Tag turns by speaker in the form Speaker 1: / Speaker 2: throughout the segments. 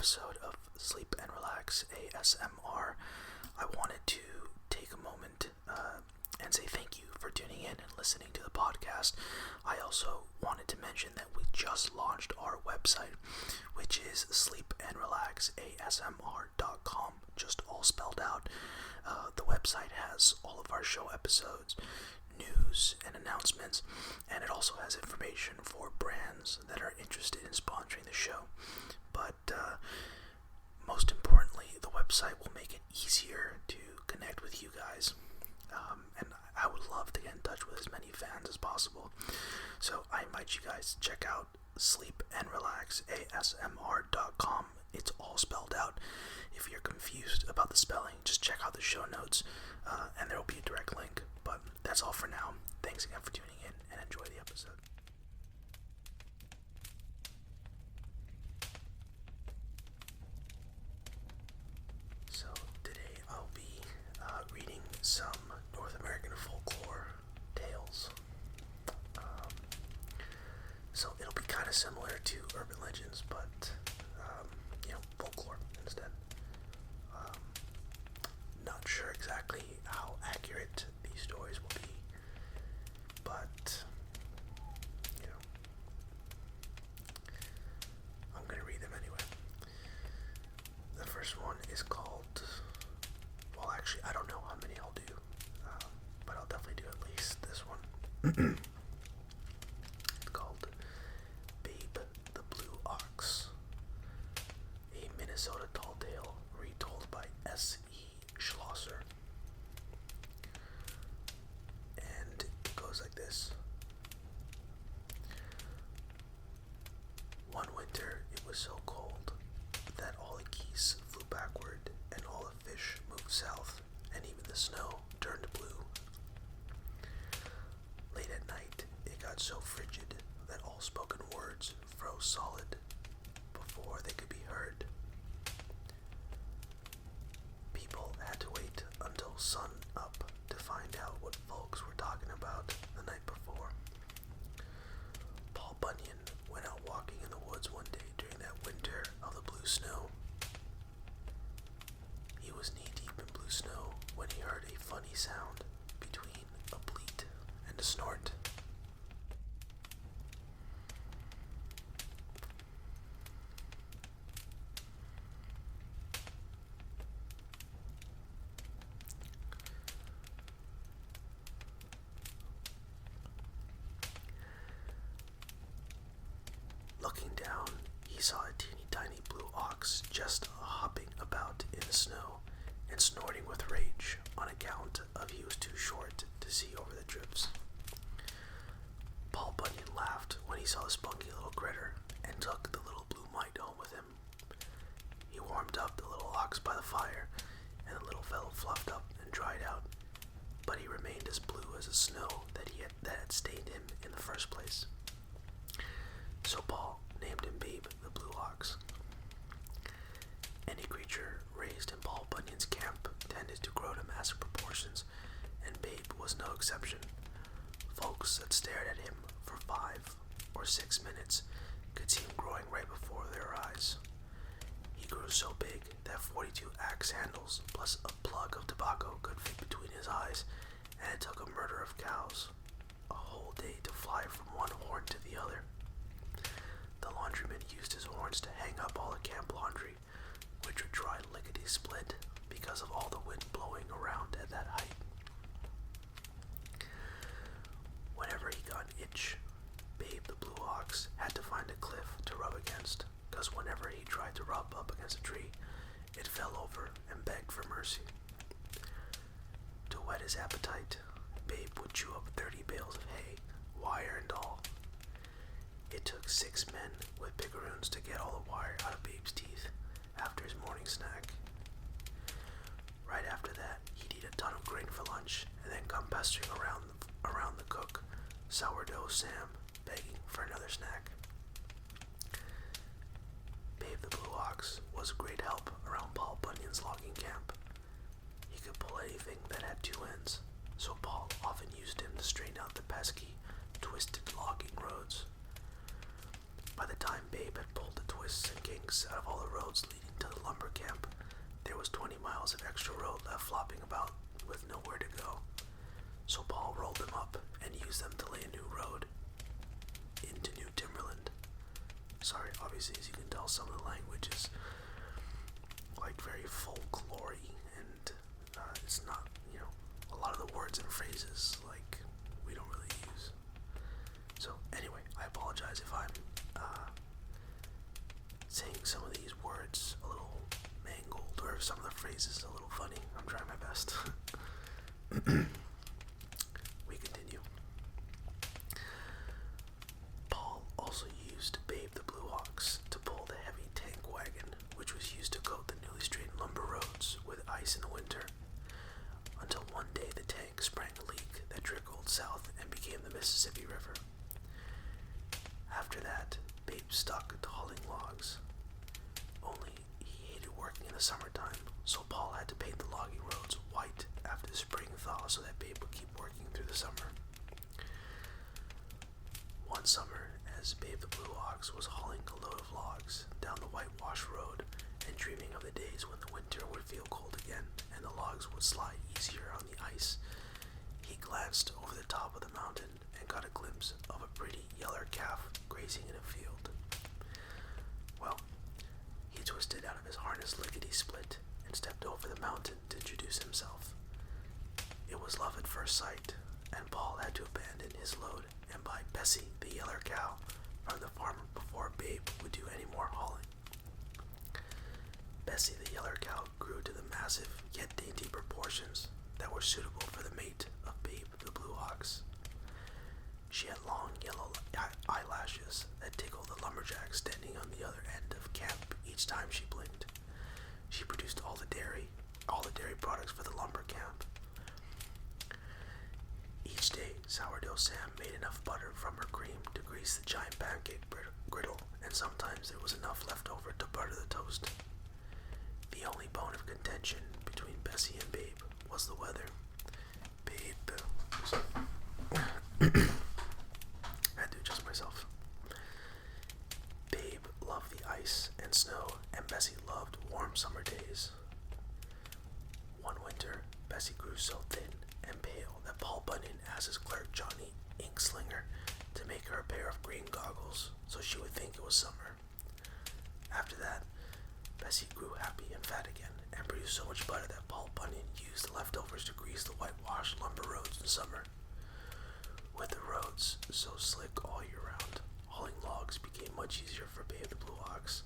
Speaker 1: episode of Sleep and Relax ASMR. I wanted to take a moment and say thank you for tuning in and listening to the podcast. I also wanted to mention that we just launched our website, which is SleepandRelaxASMR.com, just all spelled out. The website has all of our show episodes, news and announcements, and it also has information for brands that are interested in sponsoring the show. But most importantly, the website will make it easier to connect with you guys, and I would love to get in touch with as many fans as possible. So I invite you guys to check out SleepandRelaxASMR.com. It's all spelled out. If you're confused about the spelling, just check out the show notes, and there will be a direct link. But that's all for now. Thanks again for tuning in, and enjoy the episode. So today I'll be reading some North American folklore tales. So it'll be kind of similar to urban legends, but folklore instead. Not sure exactly how accurate these stories will be, but I'm gonna read them anyway. The first one is called, well, actually, I don't know how many I'll do, but I'll definitely do at least this one. It's called Babe the Blue Ox, a Minnesota tall tale retold by S.E. Schlosser. And it goes like this. One winter it was so cold that all the geese flew backward and all the fish moved south, and even the snow turned blue. Late at night it got so frigid that all spoken words froze solid before they could be heard. People had to wait until sun up to find out what folks were talking about the night before. Paul Bunyan went out walking in the woods one day during that winter of the blue snow. He was knee-deep in blue snow when he heard a funny sound between a bleat and a snort. Looking down, he saw a teeny tiny blue ox just hopping about in the snow and snorting with rage on account of he was too short to see over the drifts. Paul Bunyan laughed when he saw the spunky little critter and took the little blue mite home with him. He warmed up the little ox by the fire, and the little fellow fluffed up and dried out, but he remained as blue as the snow that had stained him in the first place. So Paul named him Babe the Blue Ox. Any creature raised in Paul Bunyan's camp tended to grow to massive proportions, and Babe was no exception. Folks that stared at him for 5 or 6 minutes could see him growing right before their eyes. He grew so big that 42 axe handles plus a plug of tobacco could fit between his eyes, and it took a murder of cows a whole day to fly from one horn to the other. The laundryman used his horns to hang up all the camp laundry, which would dry lickety-split because of all the wind blowing around at that height. Whenever he got an itch, Babe the Blue Ox had to find a cliff to rub against, because whenever he tried to rub up against a tree, it fell over and begged for mercy. To whet his appetite, Babe would chew up 30 bales of hay, wire and all. It took 6 men with picaroons to get all the wire out of Babe's teeth after his morning snack. Right after that, he'd eat a ton of grain for lunch and then come pestering around the cook, Sourdough Sam, begging for another snack. Babe the Blue Ox was a great help around Paul Bunyan's logging camp. He could pull anything that had 2 ends, so Paul often used him to straighten out the pesky, twisted logging roads. By the time Babe had pulled the twist twists and kinks out of all the roads leading to the lumber camp, there was 20 miles of extra road left flopping about with nowhere to go. So Paul rolled them up and used them to lay a new road into New Timberland. Sorry, obviously, as you can tell, some of the language is like very folklore, and it's not, a lot of the words and phrases like we don't really use. So anyway, I apologize if I'm saying some of these words a little mangled or if some of the phrases a little funny. I'm trying my best. We continue. Paul also used Babe the Blue Ox to pull the heavy tank wagon, which was used to coat the newly straightened lumber roads with ice in the winter, until one day the tank sprang a leak that trickled south and became the Mississippi River. After that, Babe stuck to hauling logs. Only he hated working in the summertime, so Paul had to paint the logging roads white after the spring thaw so that Babe would keep working through the summer. One summer, as Babe the Blue Ox was hauling a load of logs down the whitewash road and dreaming of the days when the winter would feel cold again and the logs would slide easier on the ice, he glanced over the top of the mountain and got a glimpse of a pretty yeller calf grazing in a field. Well, he twisted out of his harness lickety-split and stepped over the mountain to introduce himself. It was love at first sight, and Paul had to abandon his load and buy Bessie, the yeller cow, from the farmer before Babe would do any more hauling. Bessie, the yeller cow, grew to the massive yet dainty proportions that were suitable for the mate of Babe the Blue Ox. She had long yellow eyelashes that tickled the lumberjack standing on the other end of camp each time she blinked. She produced all the dairy products for the lumber camp. Each day, Sourdough Sam made enough butter from her cream to grease the giant pancake griddle, and sometimes there was enough left over to butter the toast. The only bone of contention between Bessie and Babe was the weather. I had to adjust myself. Babe loved the ice and snow, and Bessie loved warm summer days. One winter, Bessie grew so thin and pale that Paul Bunyan asked his clerk Johnny Inkslinger to make her a pair of green goggles so she would think it was summer. After that, Bessie grew happy and fat again and produced so much butter that Paul Bunyan used the leftovers to grease the whitewashed lumber roads in summer. With the roads so slick all year round, hauling logs became much easier for Babe the Blue Ox,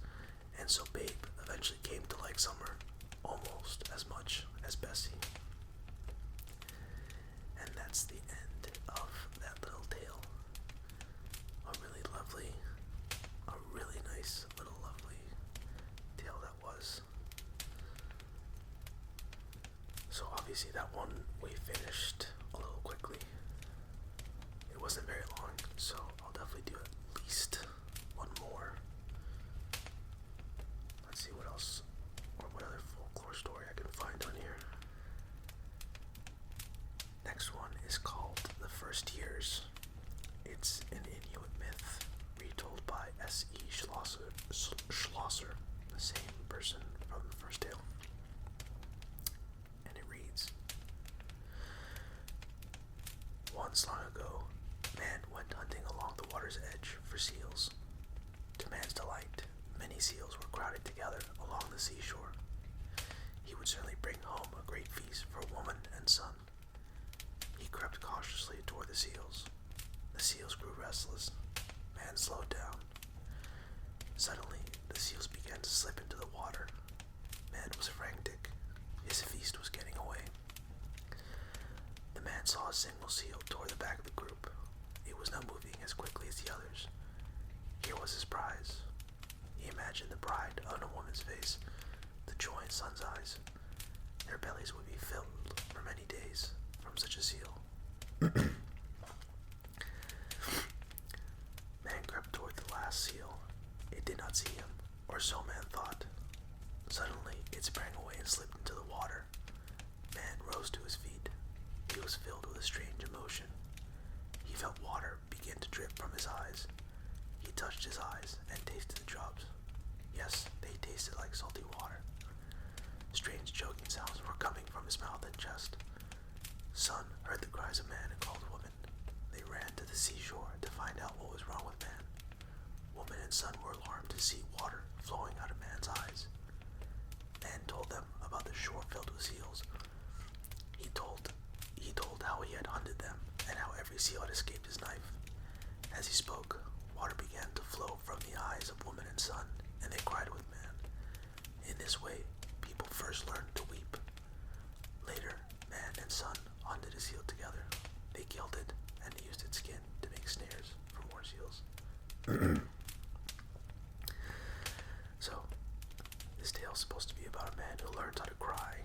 Speaker 1: and so Babe eventually came to like summer almost as much as Bessie. And that's the end of that little tale. A really nice little lovely tale that was. So obviously that one we finished a little quickly. It wasn't very long, so I'll definitely do at least one more. Let's see what else, or what other folklore story I can find on here. Next one is called The First Years. It's an Inuit myth retold by S.E. Schlosser, the same person from the first tale. And it reads, once long ago, man went hunting along the water's edge for seals. To man's delight, many seals were crowded together along the seashore. He would certainly bring home a great feast for woman and son. He crept cautiously toward the seals. The seals grew restless. Man slowed down. Suddenly, the seals began to slip into the water. Man was frantic. His feast was getting away. The man saw a single seal toward the back of the group. It was not moving as quickly as the others. Here was his prize. He imagined the pride on a woman's face, the joy in son's eyes. Their bellies would be filled for many days from such a seal. Man crept toward the last seal. It did not see him, or so man thought. Suddenly, it sprang away and slipped into the water. Man rose to his feet. He was filled with a strange emotion. He felt water begin to drip from his eyes. He touched his eyes and tasted the drops. Yes, they tasted like salty water. Strange choking sounds were coming from his mouth and chest. Son heard the cries of man and called woman. They ran to the seashore to find out what was wrong with man. Woman and son were alarmed to see water flowing out of man's eyes. Man told them about the shore filled with seals. He told how he had hunted them and how every seal had escaped his knife. As he spoke, water began to flow from the eyes of woman and son, and they cried with man. In this way, people first learned to weep. Later, man and son hunted a seal together. They killed it and used its skin to make snares for more seals. So, this tale is supposed to be about a man who learns how to cry.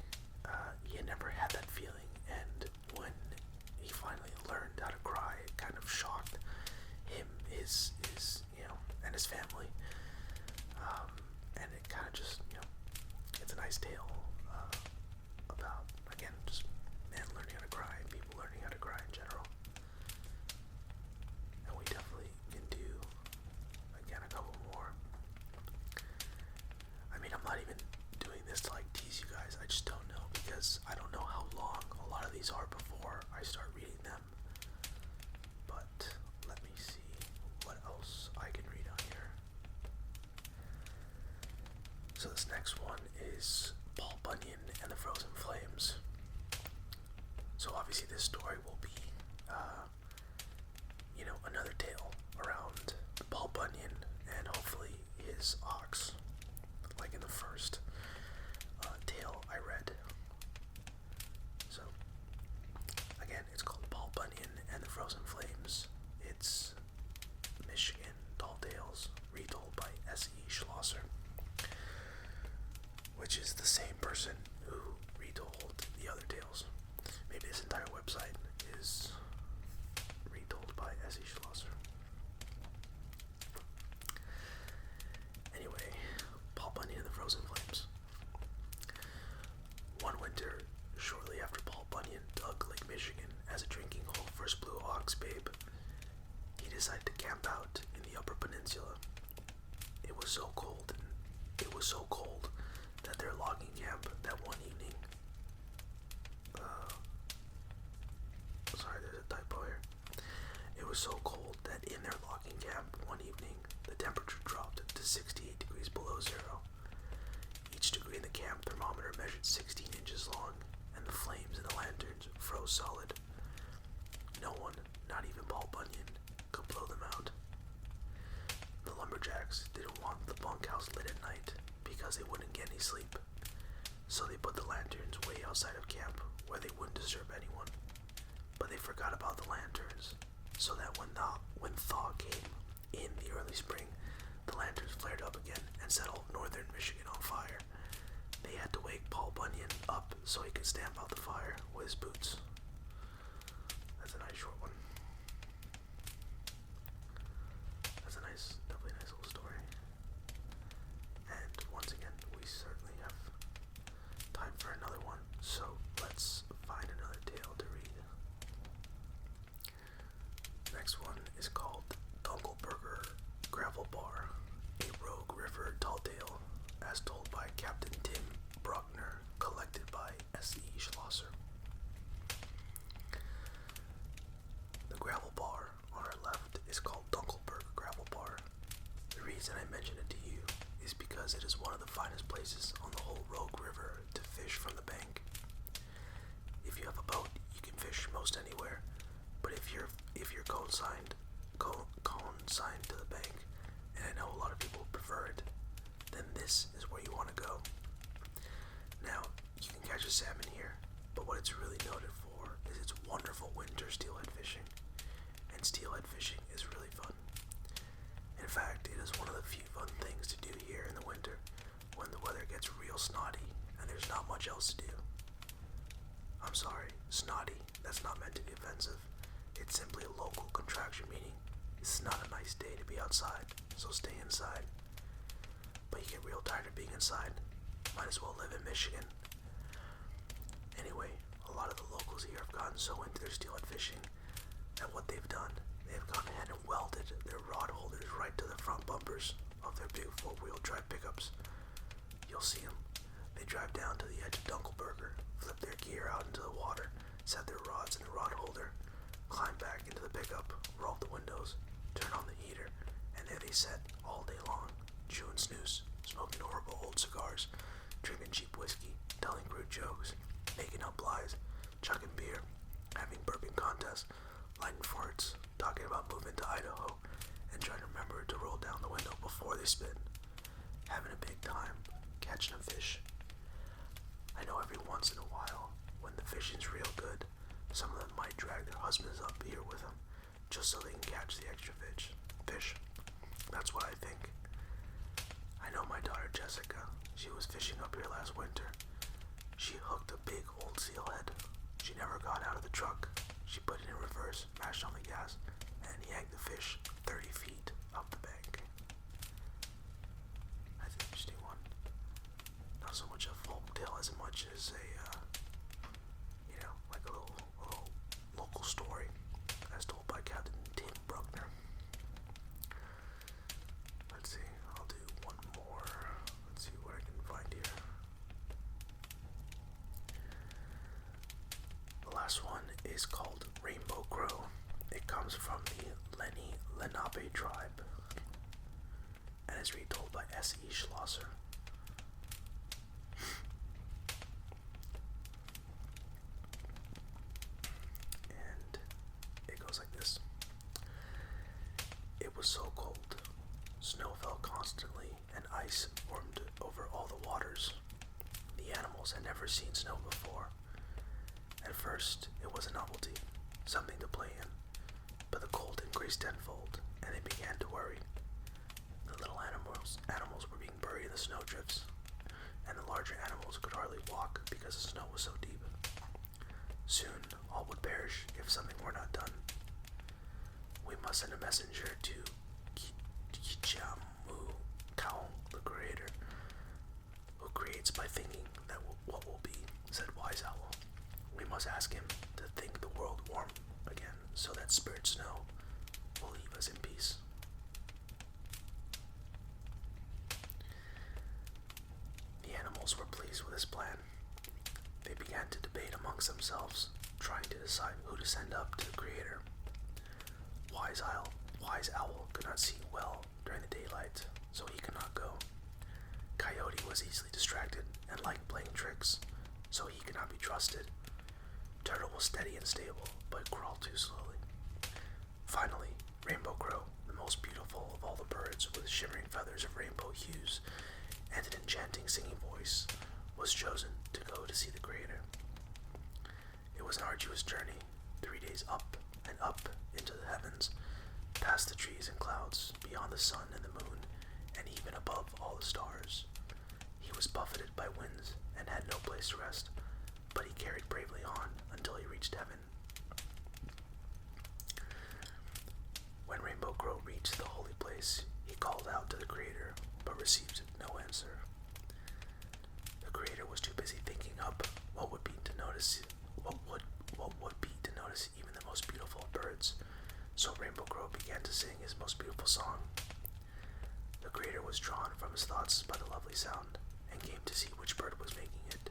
Speaker 1: He had never had that feeling, and when he finally learned how to cry, it kind of shocked him, his and his family. And it kind of just, it's a nice tale about, again, just man learning how to cry, people learning how to cry in general. And we definitely can do, again, a couple more. I mean, I'm not even doing this to like tease you guys. I just don't know, because I don't know how long a lot of these are before I start reading them. But let me see what else I can read on here. So this next one is Paul Bunyan and the Frozen Flames. So obviously this story will be, another tale around Paul Bunyan and hopefully his ox, like in the first tale I read. So again, it's called Paul Bunyan and the Frozen Flames. It's Michigan Tall Tales, retold by S.E. Schlosser, which is the same person who retold the other tales. Maybe this entire website is retold by S.E. Schlosser. Anyway, Paul Bunyan and the Frozen Flames. One winter, shortly after Paul Bunyan dug Lake Michigan as a drinking hole for his blue ox babe, he decided to camp out in the Upper Peninsula. It was so cold that their logging camp that one evening, there's a typo here. It was so cold that in their logging camp one evening, the temperature dropped to 68 degrees below zero. Each degree in the camp thermometer measured 16 inches long, and the flames in the lanterns froze solid. No one, not even Paul Bunyan, could blow them out. The lumberjacks didn't want the bunkhouse lit at night because they wouldn't get any sleep, so they put the lanterns way outside of camp where they wouldn't disturb anyone. But they forgot about the lanterns, so that when thaw came in the early spring, the lanterns flared up again and set all northern Michigan on fire. They had to wake Paul Bunyan up so he could stamp out the fire with his boots. That's a nice short one. That's definitely a nice little story. And once again, we certainly have time for another one, so let's find another tale to read. Next one is called Dunkelberger Gravel Bar, a Rogue River Tall Tale, as told by Captain Tim Bruckner, collected by S.E. Schlosser. The gravel bar on our left is called Dunkelberger Gravel Bar. The reason I mention it to you is because it is one of the finest places on the whole Rogue River to fish from the bank. If you have a boat, you can fish most anywhere, but if you're cone-signed to the bank, and I know a lot of people prefer it, then this is where you want to go. Now, you can catch a salmon here, but what it's really noted for is its wonderful winter steelhead fishing, and steelhead fishing is really fun. In fact, it is one of the few fun things to do here in the winter when the weather gets real snotty and there's not much else to do. I'm sorry, snotty, that's not meant to be offensive. It's simply a local contraction meaning it's not a nice day to be outside, so stay inside. But you get real tired of being inside, might as well live in Michigan. Anyway, a lot of the locals here have gotten so into their steelhead fishing that what they've done, they've gone ahead and welded their rod holders right to the front bumpers of their big four-wheel drive pickups. You'll see them. They drive down to the edge of Dunkelberger, flip their gear out into the water, set their rods in the rod holder, climb back into the pickup, roll up the windows, turn on the heater, and there they sit all day long, chewing snooze, smoking horrible old cigars, drinking cheap whiskey, telling crude jokes, making up lies, chugging beer, having burping contests, lighting farts, talking about moving to Idaho, and trying to remember to roll down the window before they spit. Having a big time, catching a fish. I know every once in a while, when the fishing's real good, some of them might drag their husbands up here with them, just so they can catch the extra fish. That's what I think. I know my daughter Jessica, she was fishing up here last winter. She hooked a big old steelhead. She never got out of the truck. She put it in reverse, mashed on the gas, and yanked the fish 30 feet up the bank. That's an interesting one. Not so much a folk tale as much as a, like a little local story as told by Captain Tim Bruckner. Let's see, I'll do one more. Let's see what I can find here. The last one is called Rainbow Crow. It comes from the Lenape tribe and is retold by S.E. Schlosser. And it goes like this. It was so cold. Snow fell constantly and ice formed over all the waters. The animals had never seen snow before. At first, it was a novelty, something to play in, but the cold increased tenfold, and they began to worry. The little animals were being buried in the snowdrifts, and the larger animals could hardly walk because the snow was so deep. Soon, all would perish if something were not done. We must send a messenger to Kichamu Kaung, the creator, who creates by thinking that what will be, said Wise Owl. We must ask him to think the world warm again, so that Spirit Snow will leave us in peace. The animals were pleased with his plan. They began to debate amongst themselves, trying to decide who to send up to the Creator. Wise Owl could not see well during the daylight, so he could not go. Coyote was easily distracted and liked playing tricks, so he could not be trusted. Turtle was steady and stable, but crawled too slowly. Finally, Rainbow Crow, the most beautiful of all the birds with shimmering feathers of rainbow hues and an enchanting singing voice, was chosen to go to see the Creator. It was an arduous journey, 3 days up and up into the heavens, past the trees and clouds, beyond the sun and the moon, and even above all the stars. He was buffeted by winds and had no place to rest, but he carried bravely on until he reached heaven. When Rainbow Crow reached the holy place, he called out to the Creator, but received no answer. The Creator was too busy thinking up what would be to notice even the most beautiful of birds, so Rainbow Crow began to sing his most beautiful song. The Creator was drawn from his thoughts by the lovely sound, and came to see which bird was making it.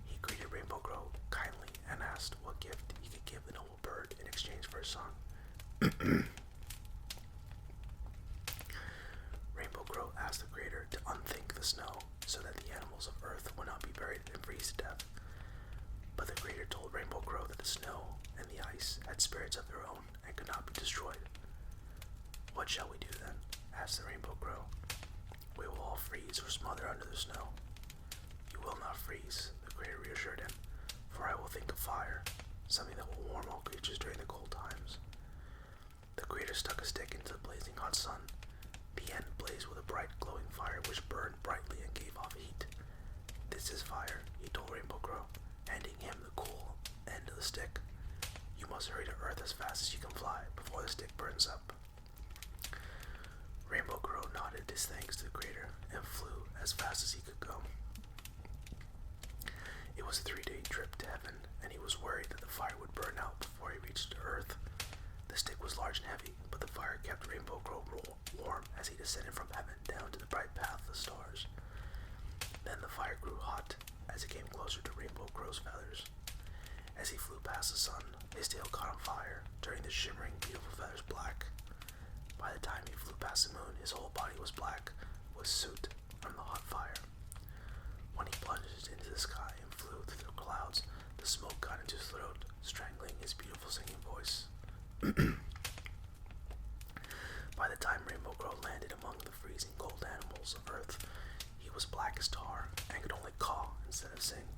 Speaker 1: He greeted Rainbow Crow kindly and asked what gift he could give the noble bird in exchange for his song. Rainbow Crow asked the Creator to unthink the snow so that the animals of Earth would not be buried and freeze to death. But the Creator told Rainbow Crow that the snow and the ice had spirits of their own and could not be destroyed. What shall we do then? Asked the Rainbow Crow. We will all freeze or smother under the snow. You will not freeze, the Creator reassured him, for I will think of fire, something that will warm all creatures during the cold times. The Creator stuck a stick into the blazing hot sun. The end blazed with a bright glowing fire which burned brightly and gave off heat. This is fire, he told Rainbow Crow, handing him the cool end of the stick. You must hurry to Earth as fast as you can fly before the stick burns up. Rainbow Crow nodded his thanks to the Creator and flew as fast as he could go. It was a 3-day trip to heaven, and he was worried that the fire would burn out before he reached Earth. The stick was large and heavy, but the fire kept Rainbow Crow warm as he descended from heaven down to the bright path of the stars. Then the fire grew hot as it came closer to Rainbow Crow's feathers. As he flew past the sun, his tail caught on fire, turning the shimmering, beautiful feathers black. By the time he flew past the moon, his whole body was black with soot from the hot fire. When he plunged into the sky and flew through the clouds, the smoke got into his throat, strangling his beautiful singing voice. By the time Rainbow Crow landed among the freezing cold animals of Earth, he was black as tar and could only caw instead of sing.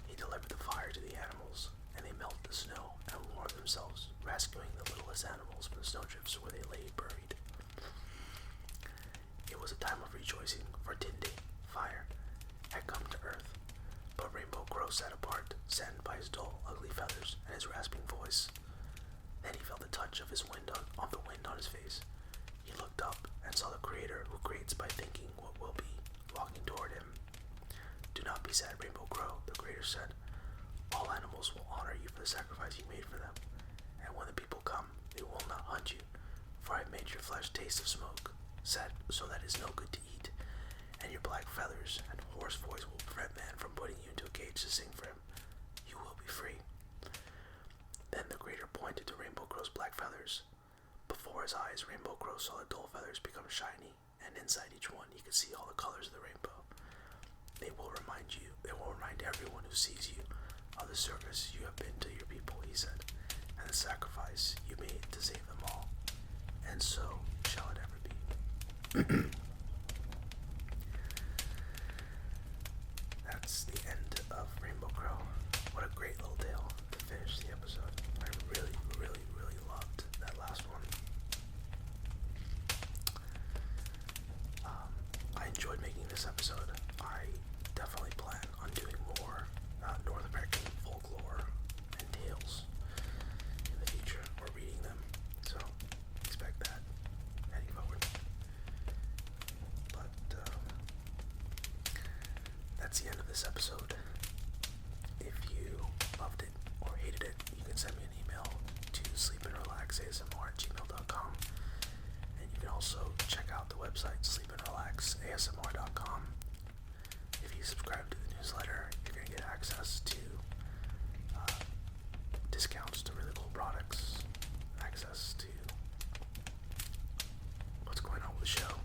Speaker 1: He delivered the fire to the animals, and they melted the snow and warmed themselves, rescuing the littlest animals from the snowdrifts where they lay buried. It was a time of rejoicing, for Tinde, fire, had come to Earth, but Rainbow Crow sat apart, saddened by his dull, ugly feathers and his rasping voice. Then he felt the touch of the wind on his face. He looked up and saw the Creator who creates by thinking what will be, walking toward him. "Do not be sad, Rainbow Crow," the Creator said. "All animals will honor you for the sacrifice you made for them, and when the people come, they will not hunt you, for I have made your flesh taste of smoke, so that it is no good to eat, and your black feathers and hoarse voice will prevent man from putting you into a cage to sing for him. You will be free." Then the Creator pointed to Rainbow Crow's black feathers. Before his eyes, Rainbow Crow saw the dull feathers become shiny, and inside each one he could see all the colors of the rainbow. They will remind everyone who sees you of the service you have been to your people," he said, "and the sacrifice you made to save them all. And so shall it ever be." That's the end of Rainbow Crow. What a great little tale to finish the episode. I really, really, really loved that last one. I enjoyed making this episode. I definitely plan on doing more North American folklore and tales in the future, or reading them, so expect that heading forward. But that's the end of this episode. If you loved it or hated it, you can send me an email to SleepandRelaxASMR@gmail.com, and you can also check out the website SleepandRelaxASMR.com. If you subscribe to the newsletter, you're going to get access to discounts to really cool products, access to what's going on with the show,